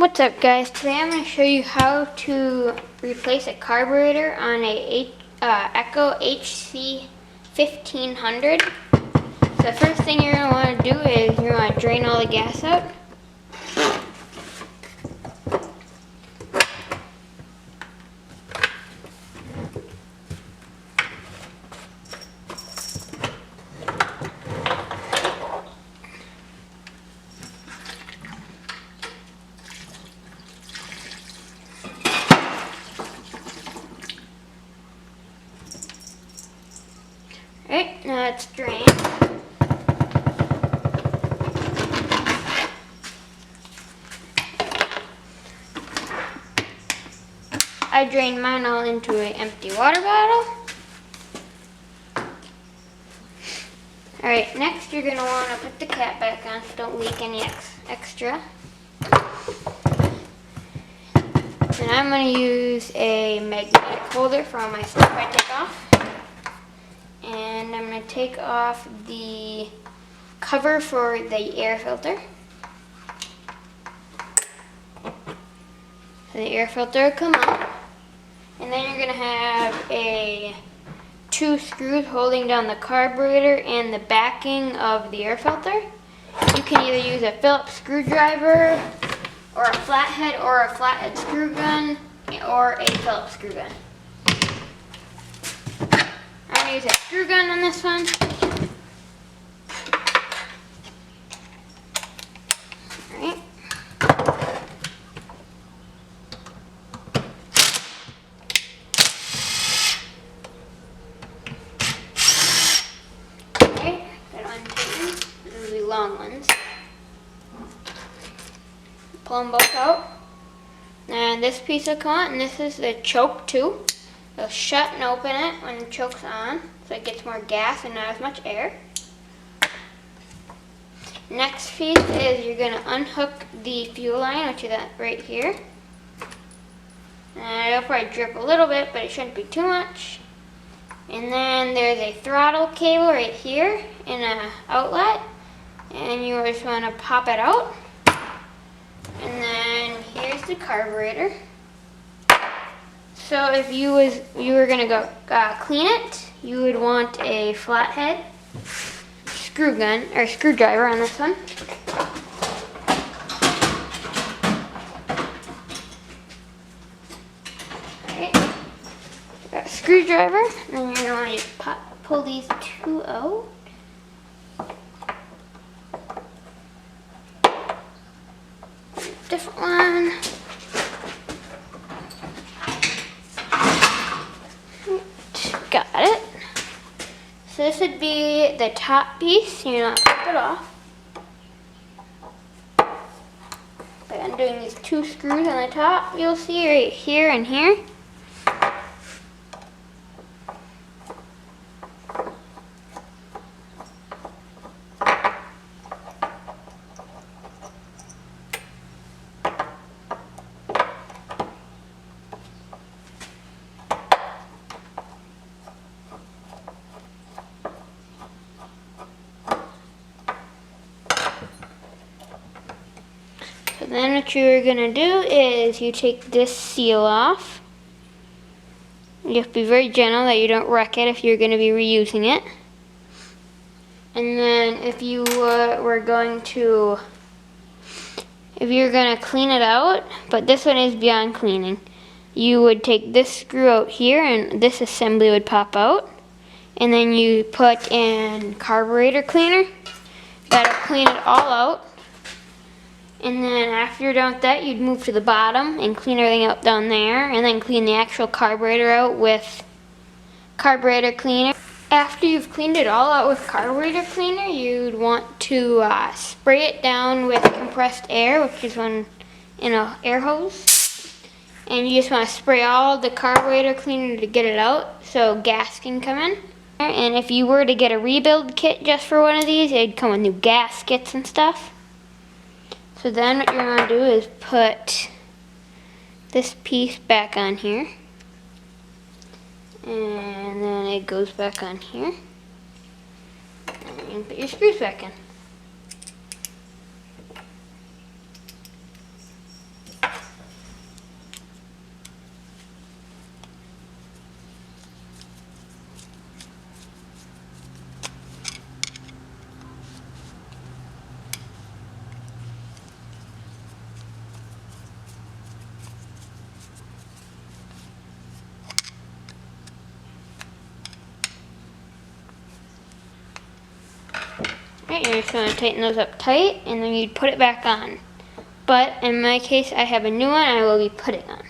What's up, guys? Today I'm going to show you how to replace a carburetor on a Echo HC 1500. So the first thing you're going to want to do is you're going to drain all the gas out. Alright, now it's drained. I drained mine all into an empty water bottle. Alright, next you're going to want to put the cap back on so don't leak any extra. And I'm going to use a magnetic holder for all my stuff I take off. And I'm going to take off the cover for the air filter. So the air filter will come up. And then you're going to have two screws holding down the carburetor and the backing of the air filter. You can either use a Phillips screwdriver or a flathead screw gun or a Phillips screw gun. I'm going to use a screw gun on this one. Alright. Okay, got to untighten. These are the long ones. Pull them both out. And this piece will come out, and this is the choke too. You'll shut and open it when the choke's on, so it gets more gas and not as much air. Next piece is you're going to unhook the fuel line, which is right here. And it'll probably drip a little bit, but it shouldn't be too much. And then there's a throttle cable right here and an outlet. And you just want to pop it out. And then here's the carburetor. So if you were gonna go clean it, you would want a flathead screwdriver on this one. Alright, got a screwdriver, and then you're gonna want to just pull these two out. Different one. Got it. So this would be the top piece. You're not pop it off. By undoing these two screws on the top, you'll see right here and here. Then what you're going to do is you take this seal off. You have to be very gentle that you don't wreck it if you're going to be reusing it. And then if you were going to clean it out, but this one is beyond cleaning, you would take this screw out here and this assembly would pop out. And then you put in carburetor cleaner. That'll clean it all out. And then after you're done with that, you'd move to the bottom and clean everything out down there, and then clean the actual carburetor out with carburetor cleaner. After you've cleaned it all out with carburetor cleaner, you'd want to spray it down with compressed air, which is one in an air hose. And you just want to spray all the carburetor cleaner to get it out so gas can come in. And if you were to get a rebuild kit just for one of these, it'd come with new gaskets and stuff. So then what you're going to do is put this piece back on here. And then it goes back on here. And you can put your screws back in. Alright, you're just going to tighten those up tight, and then you'd put it back on. But in my case, I have a new one I will be putting on.